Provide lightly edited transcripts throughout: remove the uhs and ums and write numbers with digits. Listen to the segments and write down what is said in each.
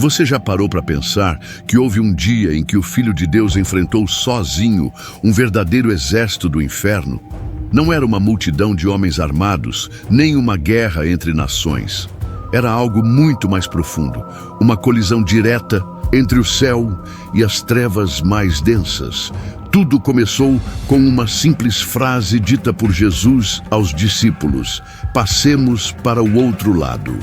Você já parou para pensar que houve um dia em que o Filho de Deus enfrentou sozinho um verdadeiro exército do inferno? Não era uma multidão de homens armados, nem uma guerra entre nações. Era algo muito mais profundo, uma colisão direta entre o céu e as trevas mais densas. Tudo começou com uma simples frase dita por Jesus aos discípulos: passemos para o outro lado.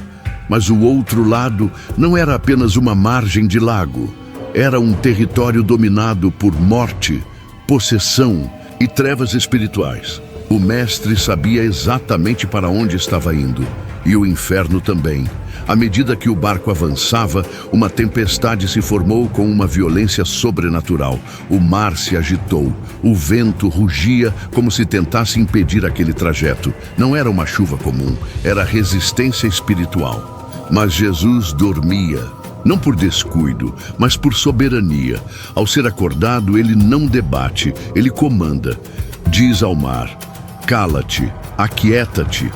Mas o outro lado não era apenas uma margem de lago. Era um território dominado por morte, possessão e trevas espirituais. O mestre sabia exatamente para onde estava indo, e o inferno também. À medida que o barco avançava, uma tempestade se formou com uma violência sobrenatural. O mar se agitou, o vento rugia como se tentasse impedir aquele trajeto. Não era uma chuva comum, era resistência espiritual. Mas Jesus dormia, não por descuido, mas por soberania. Ao ser acordado, ele não debate, ele comanda. Diz ao mar: cala-te, aquieta-te.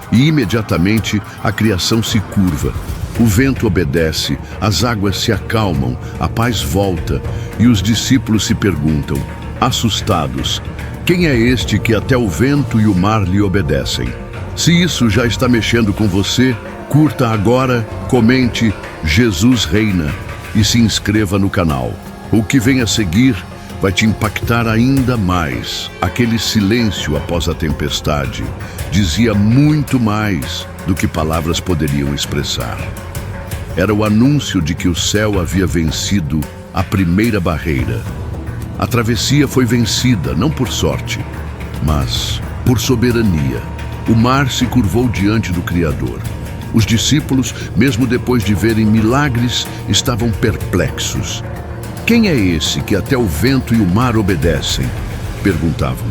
E imediatamente a criação se curva. O vento obedece, as águas se acalmam, a paz volta, e os discípulos se perguntam, assustados: quem é este que até o vento e o mar lhe obedecem? Se isso já está mexendo com você, curta agora, comente Jesus Reina e se inscreva no canal. O que vem a seguir vai te impactar ainda mais. Aquele silêncio após a tempestade dizia muito mais do que palavras poderiam expressar. Era o anúncio de que o céu havia vencido a primeira barreira. A travessia foi vencida, não por sorte, mas por soberania. O mar se curvou diante do Criador. Os discípulos, mesmo depois de verem milagres, estavam perplexos. Quem é esse que até o vento e o mar obedecem? Perguntavam.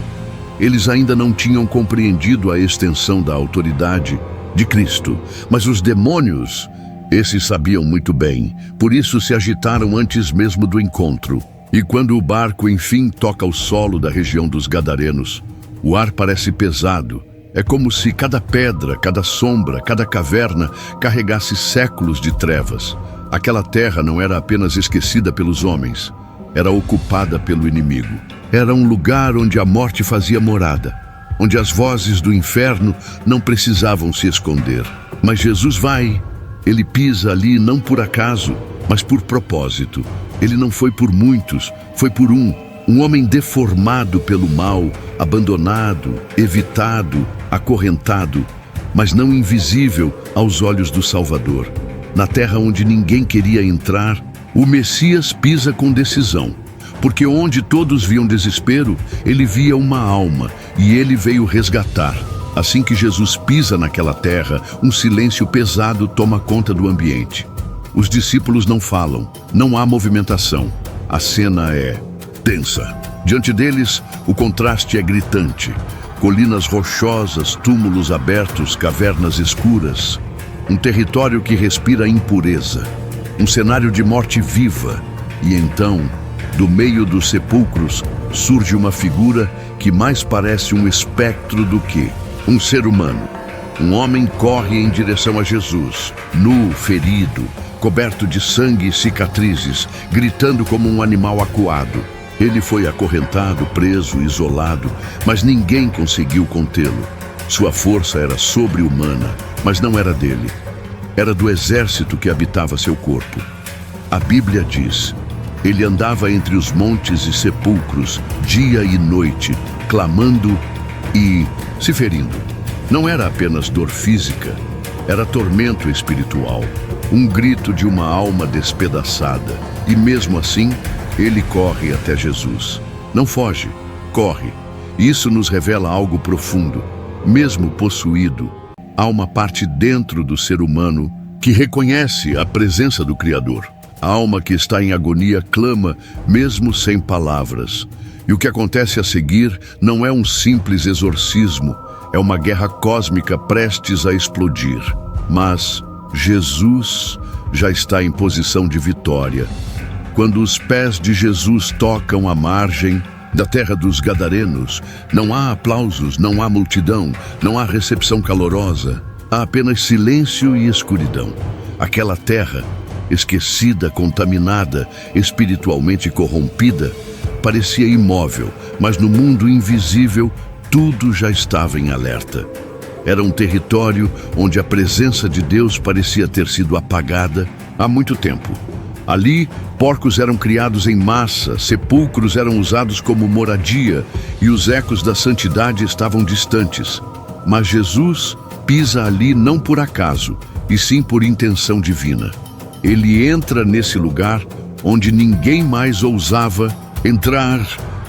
Eles ainda não tinham compreendido a extensão da autoridade de Cristo, mas os demônios, esses sabiam muito bem, por isso se agitaram antes mesmo do encontro. E quando o barco enfim toca o solo da região dos Gadarenos, o ar parece pesado. É como se cada pedra, cada sombra, cada caverna carregasse séculos de trevas. Aquela terra não era apenas esquecida pelos homens, era ocupada pelo inimigo. Era um lugar onde a morte fazia morada, onde as vozes do inferno não precisavam se esconder. Mas Jesus vai, ele pisa ali não por acaso, mas por propósito. Ele não foi por muitos, foi por um homem deformado pelo mal, abandonado, evitado, acorrentado, mas não invisível aos olhos do Salvador. Na terra onde ninguém queria entrar, o Messias pisa com decisão, porque onde todos viam desespero, ele via uma alma e ele veio resgatar. Assim que Jesus pisa naquela terra, um silêncio pesado toma conta do ambiente. Os discípulos não falam, não há movimentação. A cena é tensa. Diante deles, o contraste é gritante. Colinas rochosas, túmulos abertos, cavernas escuras. Um território que respira impureza. Um cenário de morte viva. E então, do meio dos sepulcros, surge uma figura que mais parece um espectro do que um ser humano. Um homem corre em direção a Jesus, nu, ferido, coberto de sangue e cicatrizes, gritando como um animal acuado. Ele foi acorrentado, preso, isolado, mas ninguém conseguiu contê-lo. Sua força era sobre-humana, mas não era dele. Era do exército que habitava seu corpo. A Bíblia diz: ele andava entre os montes e sepulcros, dia e noite, clamando e se ferindo. Não era apenas dor física, era tormento espiritual, um grito de uma alma despedaçada. E mesmo assim, ele corre até Jesus. Não foge, corre. Isso nos revela algo profundo. Mesmo possuído, há uma parte dentro do ser humano que reconhece a presença do Criador. A alma que está em agonia clama, mesmo sem palavras. E o que acontece a seguir não é um simples exorcismo, é uma guerra cósmica prestes a explodir. Mas Jesus já está em posição de vitória. Quando os pés de Jesus tocam a margem da terra dos Gadarenos, não há aplausos, não há multidão, não há recepção calorosa. Há apenas silêncio e escuridão. Aquela terra esquecida, contaminada, espiritualmente corrompida, parecia imóvel, mas no mundo invisível tudo já estava em alerta. Era um território onde a presença de Deus parecia ter sido apagada há muito tempo. Ali, porcos eram criados em massa, sepulcros eram usados como moradia e os ecos da santidade estavam distantes. Mas Jesus pisa ali não por acaso, e sim por intenção divina. Ele entra nesse lugar onde ninguém mais ousava entrar,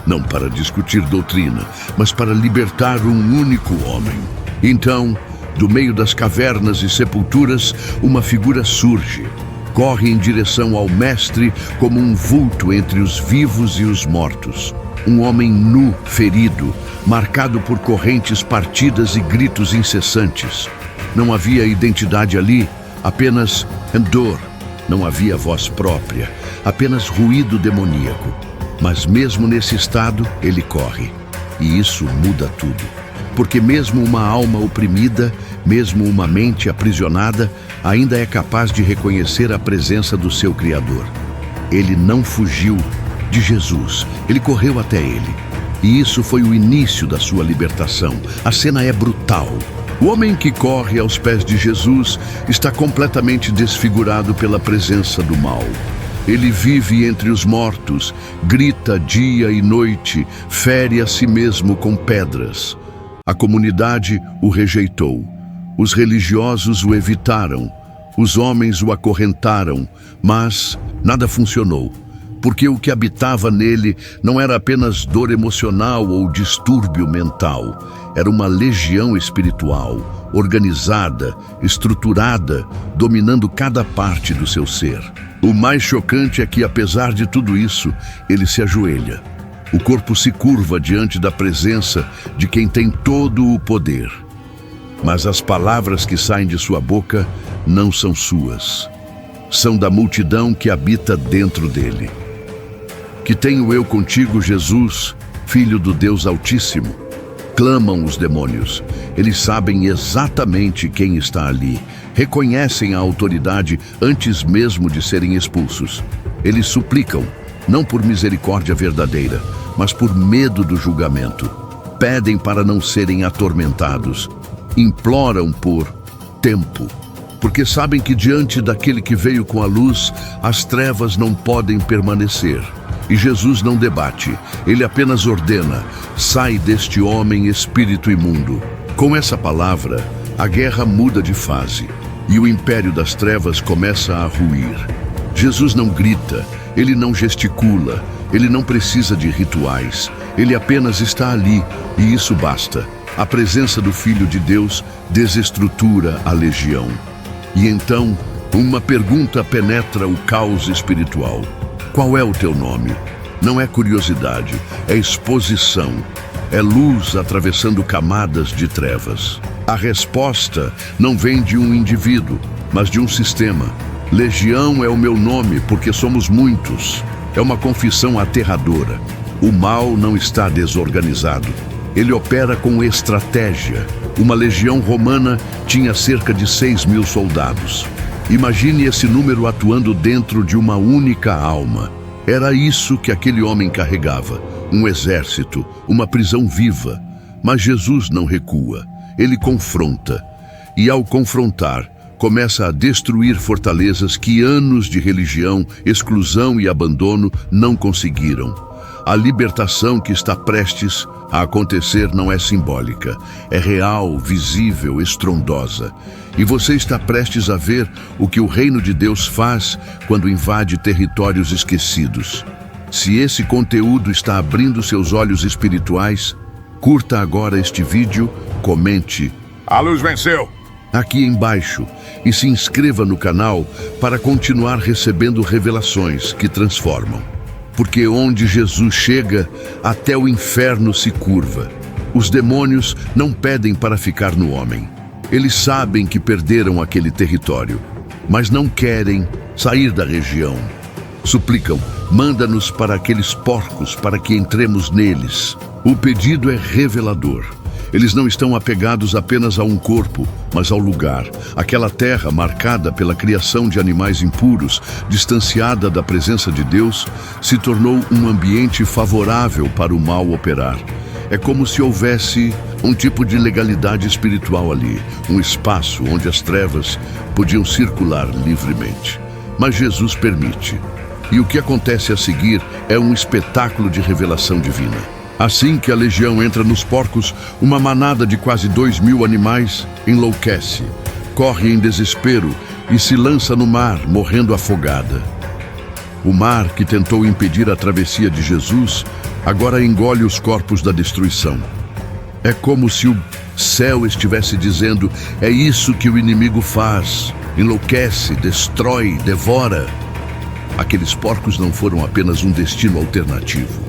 não para discutir doutrina, mas para libertar um único homem. Então, do meio das cavernas e sepulturas, uma figura surge. Corre em direção ao Mestre como um vulto entre os vivos e os mortos. Um homem nu, ferido, marcado por correntes partidas e gritos incessantes. Não havia identidade ali, apenas dor. Não havia voz própria, apenas ruído demoníaco. Mas mesmo nesse estado, ele corre. E isso muda tudo. Porque mesmo uma alma oprimida, mesmo uma mente aprisionada, ainda é capaz de reconhecer a presença do seu Criador. Ele não fugiu de Jesus, ele correu até ele. E isso foi o início da sua libertação. A cena é brutal. O homem que corre aos pés de Jesus está completamente desfigurado pela presença do mal. Ele vive entre os mortos, grita dia e noite, fere a si mesmo com pedras. A comunidade o rejeitou. Os religiosos o evitaram. Os homens o acorrentaram, mas nada funcionou. Porque o que habitava nele não era apenas dor emocional ou distúrbio mental. Era uma legião espiritual, organizada, estruturada, dominando cada parte do seu ser. O mais chocante é que, apesar de tudo isso, ele se ajoelha. O corpo se curva diante da presença de quem tem todo o poder. Mas as palavras que saem de sua boca não são suas. São da multidão que habita dentro dele. Que tenho eu contigo, Jesus, Filho do Deus Altíssimo? Clamam os demônios. Eles sabem exatamente quem está ali. Reconhecem a autoridade antes mesmo de serem expulsos. Eles suplicam, não por misericórdia verdadeira, mas por medo do julgamento. Pedem para não serem atormentados. Imploram por tempo, porque sabem que diante daquele que veio com a luz, as trevas não podem permanecer. E Jesus não debate, ele apenas ordena: sai deste homem, espírito imundo. Com essa palavra, a guerra muda de fase e o império das trevas começa a ruir. Jesus não grita, ele não gesticula, ele não precisa de rituais, ele apenas está ali e isso basta. A presença do Filho de Deus desestrutura a legião. E então, uma pergunta penetra o caos espiritual. Qual é o teu nome? Não é curiosidade, é exposição. É luz atravessando camadas de trevas. A resposta não vem de um indivíduo, mas de um sistema. Legião é o meu nome porque somos muitos. É uma confissão aterradora. O mal não está desorganizado. Ele opera com estratégia. Uma legião romana tinha cerca de 6.000 soldados. Imagine esse número atuando dentro de uma única alma. Era isso que aquele homem carregava, um exército, uma prisão viva. Mas Jesus não recua, ele confronta. E ao confrontar, começa a destruir fortalezas que anos de religião, exclusão e abandono não conseguiram. A libertação que está prestes a acontecer não é simbólica, é real, visível, estrondosa. E você está prestes a ver o que o reino de Deus faz quando invade territórios esquecidos. Se esse conteúdo está abrindo seus olhos espirituais, curta agora este vídeo, comente. A luz venceu! Aqui embaixo e se inscreva no canal para continuar recebendo revelações que transformam. Porque onde Jesus chega, até o inferno se curva. Os demônios não pedem para ficar no homem. Eles sabem que perderam aquele território, mas não querem sair da região. Suplicam, manda-nos para aqueles porcos para que entremos neles. O pedido é revelador. Eles não estão apegados apenas a um corpo, mas ao lugar. Aquela terra marcada pela criação de animais impuros, distanciada da presença de Deus, se tornou um ambiente favorável para o mal operar. É como se houvesse um tipo de legalidade espiritual ali, um espaço onde as trevas podiam circular livremente. Mas Jesus permite. E o que acontece a seguir é um espetáculo de revelação divina. Assim que a legião entra nos porcos, uma manada de quase 2.000 animais enlouquece, corre em desespero e se lança no mar, morrendo afogada. O mar, que tentou impedir a travessia de Jesus, agora engole os corpos da destruição. É como se o céu estivesse dizendo: é isso que o inimigo faz, enlouquece, destrói, devora. Aqueles porcos não foram apenas um destino alternativo.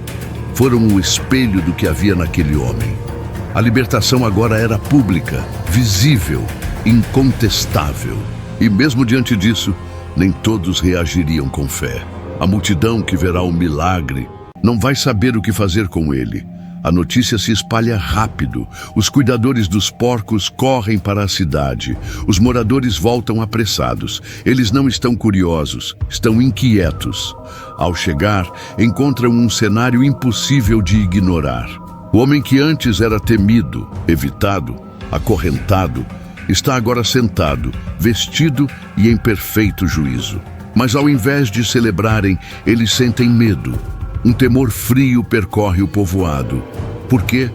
Foram o espelho do que havia naquele homem. A libertação agora era pública, visível, incontestável. E mesmo diante disso, nem todos reagiriam com fé. A multidão que verá o milagre não vai saber o que fazer com ele. A notícia se espalha rápido. Os cuidadores dos porcos correm para a cidade. Os moradores voltam apressados. Eles não estão curiosos, estão inquietos. Ao chegar, encontram um cenário impossível de ignorar. O homem que antes era temido, evitado, acorrentado, está agora sentado, vestido e em perfeito juízo. Mas ao invés de celebrarem, eles sentem medo. Um temor frio percorre o povoado. Por quê?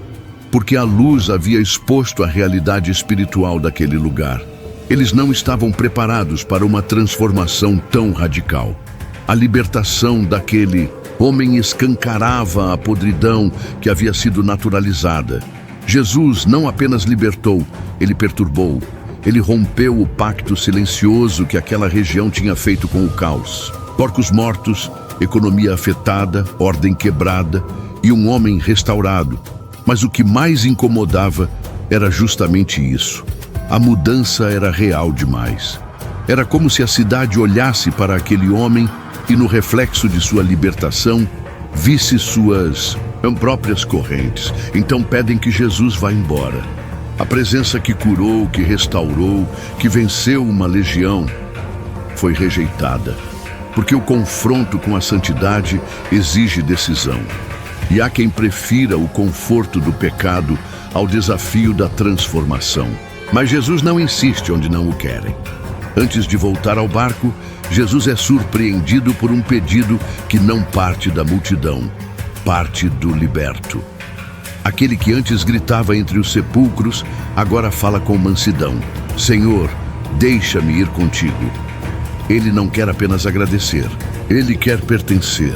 Porque a luz havia exposto a realidade espiritual daquele lugar. Eles não estavam preparados para uma transformação tão radical. A libertação daquele homem escancarava a podridão que havia sido naturalizada. Jesus não apenas libertou, ele perturbou. Ele rompeu o pacto silencioso que aquela região tinha feito com o caos. Porcos mortos, economia afetada, ordem quebrada e um homem restaurado. Mas o que mais incomodava era justamente isso. A mudança era real demais. Era como se a cidade olhasse para aquele homem e, no reflexo de sua libertação, visse suas próprias correntes. Então pedem que Jesus vá embora. A presença que curou, que restaurou, que venceu uma legião, foi rejeitada. Porque o confronto com a santidade exige decisão. E há quem prefira o conforto do pecado ao desafio da transformação. Mas Jesus não insiste onde não o querem. Antes de voltar ao barco, Jesus é surpreendido por um pedido que não parte da multidão, parte do liberto. Aquele que antes gritava entre os sepulcros, agora fala com mansidão: Senhor, deixa-me ir contigo. Ele não quer apenas agradecer, ele quer pertencer.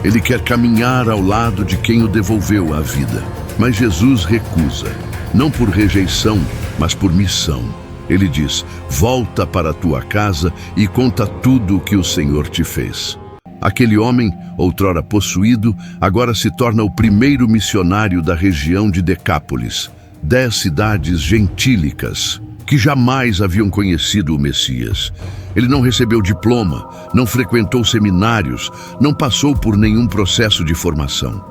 Ele quer caminhar ao lado de quem o devolveu à vida. Mas Jesus recusa, não por rejeição, mas por missão. Ele diz: volta para a tua casa e conta tudo o que o Senhor te fez. Aquele homem, outrora possuído, agora se torna o primeiro missionário da região de Decápolis, 10 cidades gentílicas que jamais haviam conhecido o Messias. Ele não recebeu diploma, não frequentou seminários, não passou por nenhum processo de formação.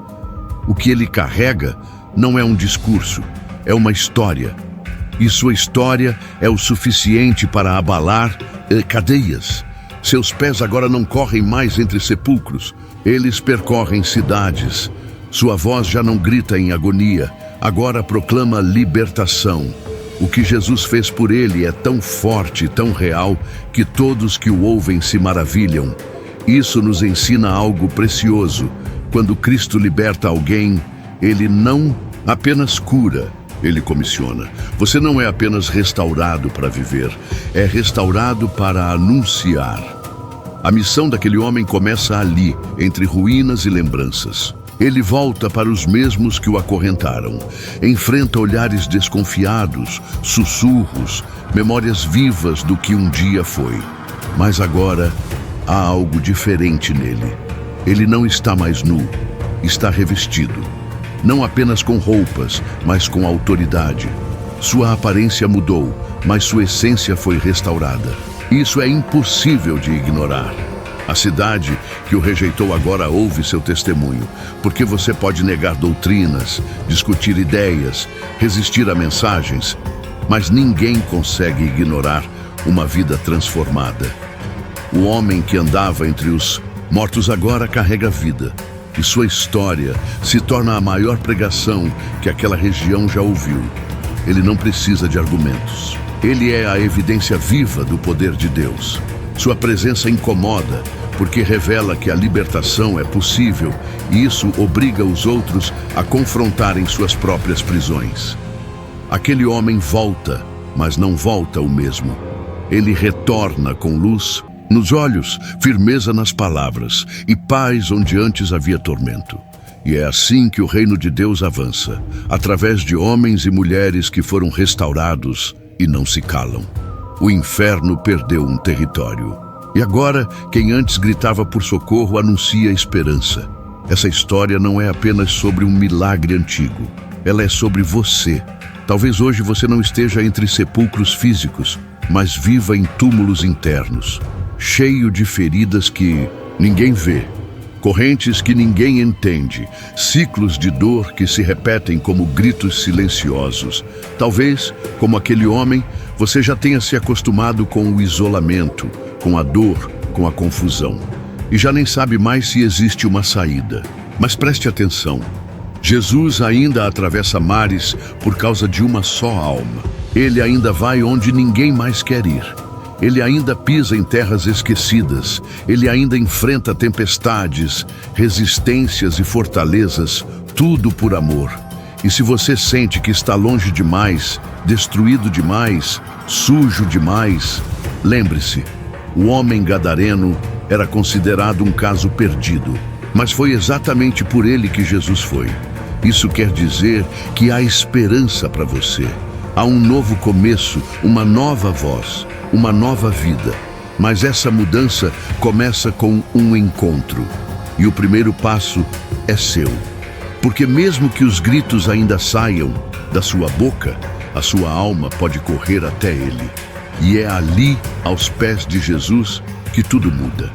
O que ele carrega não é um discurso, é uma história. E sua história é o suficiente para abalar cadeias. Seus pés agora não correm mais entre sepulcros, eles percorrem cidades. Sua voz já não grita em agonia, agora proclama libertação. O que Jesus fez por ele é tão forte, tão real, que todos que o ouvem se maravilham. Isso nos ensina algo precioso. Quando Cristo liberta alguém, ele não apenas cura, ele comissiona. Você não é apenas restaurado para viver, é restaurado para anunciar. A missão daquele homem começa ali, entre ruínas e lembranças. Ele volta para os mesmos que o acorrentaram. Enfrenta olhares desconfiados, sussurros, memórias vivas do que um dia foi. Mas agora há algo diferente nele. Ele não está mais nu, está revestido. Não apenas com roupas, mas com autoridade. Sua aparência mudou, mas sua essência foi restaurada. Isso é impossível de ignorar. A cidade que o rejeitou agora ouve seu testemunho, porque você pode negar doutrinas, discutir ideias, resistir a mensagens, mas ninguém consegue ignorar uma vida transformada. O homem que andava entre os mortos agora carrega vida, e sua história se torna a maior pregação que aquela região já ouviu. Ele não precisa de argumentos. Ele é a evidência viva do poder de Deus. Sua presença incomoda, porque revela que a libertação é possível, e isso obriga os outros a confrontarem suas próprias prisões. Aquele homem volta, mas não volta o mesmo. Ele retorna com luz nos olhos, firmeza nas palavras e paz onde antes havia tormento. E é assim que o reino de Deus avança, através de homens e mulheres que foram restaurados e não se calam. O inferno perdeu um território. E agora, quem antes gritava por socorro anuncia esperança. Essa história não é apenas sobre um milagre antigo. Ela é sobre você. Talvez hoje você não esteja entre sepulcros físicos, mas viva em túmulos internos, cheio de feridas que ninguém vê, correntes que ninguém entende, ciclos de dor que se repetem como gritos silenciosos. Talvez, como aquele homem, você já tenha se acostumado com o isolamento, com a dor, com a confusão, e já nem sabe mais se existe uma saída. Mas preste atenção. Jesus ainda atravessa mares por causa de uma só alma. Ele ainda vai onde ninguém mais quer ir. Ele ainda pisa em terras esquecidas. Ele ainda enfrenta tempestades, resistências e fortalezas, tudo por amor. E se você sente que está longe demais, destruído demais, sujo demais, lembre-se, o homem gadareno era considerado um caso perdido, mas foi exatamente por ele que Jesus foi. Isso quer dizer que há esperança para você. Há um novo começo, uma nova voz, uma nova vida. Mas essa mudança começa com um encontro. E o primeiro passo é seu. Porque mesmo que os gritos ainda saiam da sua boca, a sua alma pode correr até ele. E é ali, aos pés de Jesus, que tudo muda.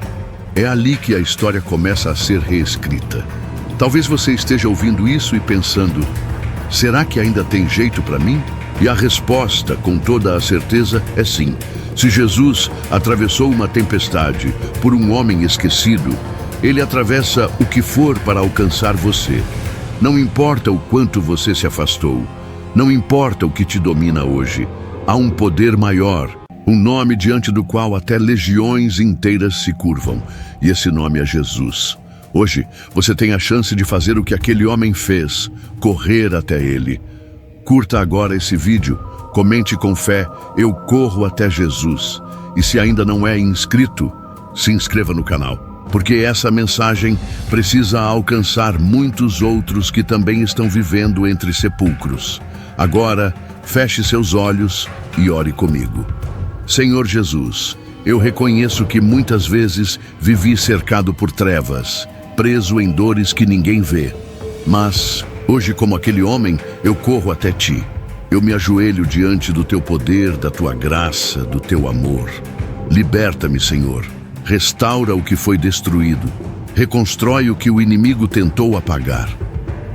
É ali que a história começa a ser reescrita. Talvez você esteja ouvindo isso e pensando, será que ainda tem jeito para mim? E a resposta, com toda a certeza, é sim. Se Jesus atravessou uma tempestade por um homem esquecido, ele atravessa o que for para alcançar você. Não importa o quanto você se afastou, não importa o que te domina hoje, há um poder maior, um nome diante do qual até legiões inteiras se curvam, e esse nome é Jesus. Hoje, você tem a chance de fazer o que aquele homem fez, correr até ele. Curta agora esse vídeo, comente com fé, eu corro até Jesus. E se ainda não é inscrito, se inscreva no canal, porque essa mensagem precisa alcançar muitos outros que também estão vivendo entre sepulcros. Agora, feche seus olhos e ore comigo. Senhor Jesus, eu reconheço que muitas vezes vivi cercado por trevas, preso em dores que ninguém vê. Mas, hoje, como aquele homem, eu corro até ti. Eu me ajoelho diante do teu poder, da tua graça, do teu amor. Liberta-me, Senhor. Restaura o que foi destruído. Reconstrói o que o inimigo tentou apagar.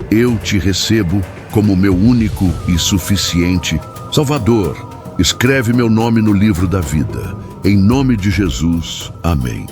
Eu te recebo como meu único e suficiente Salvador. Escreve meu nome no livro da vida. Em nome de Jesus. Amém.